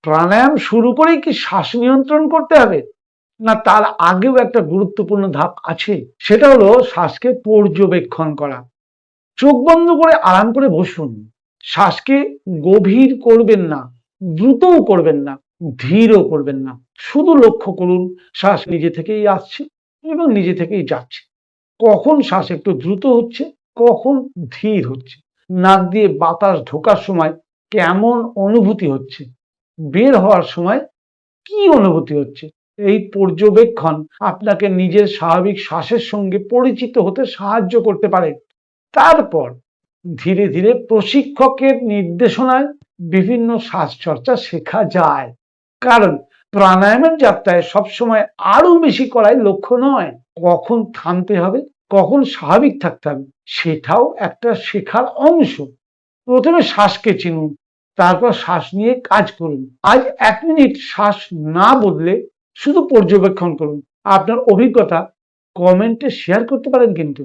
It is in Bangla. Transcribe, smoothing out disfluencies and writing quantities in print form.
প্রাণায়াম শুরু করেই কি শ্বাস নিয়ন্ত্রণ করতে হবে, না তার আগেও একটা গুরুত্বপূর্ণ ধাপ আছে? সেটা হলো শ্বাসকে পর্যবেক্ষণ করা। চোখ বন্ধ করে আরাম করে বসুন। শ্বাসকে গভীর করবেন না, দ্রুতও করবেন না, ধীরও করবেন না। শুধু লক্ষ্য করুন শ্বাস নিজে থেকেই আসছে এবং নিজে থেকেই যাচ্ছে। কখন শ্বাস একটু দ্রুত হচ্ছে, কখন ধীর হচ্ছে। নাক দিয়ে বাতাস ঢোকার সময় কেমন অনুভূতি হচ্ছে, বের হওয়ার সময় কি অনুভূতি হচ্ছে। এই পর্যবেক্ষণ আপনাকে নিজের স্বাভাবিক শ্বাসের সঙ্গে পরিচিত হতে সাহায্য করতে পারে। তারপর ধীরে ধীরে প্রশিক্ষকের নির্দেশনায় বিভিন্ন শ্বাসচর্চা শেখা যায়। কারণ প্রাণায়ামের যাত্রায় সবসময় আরো বেশি করাই লক্ষ্য নয়, কখন থামতে হবে, কখন স্বাভাবিক থাকতে হবে, সেটাও একটা শেখার অংশ। প্রথমে শ্বাসকে চিনুন, তারপর শ্বাস নিয়ে কাজ করুন। আজ 1 মিনিট শ্বাস না বদলে শুধু পর্যবেক্ষণ করুন। আপনার অভিজ্ঞতা কমেন্টে শেয়ার করতে পারেন কিন্তু।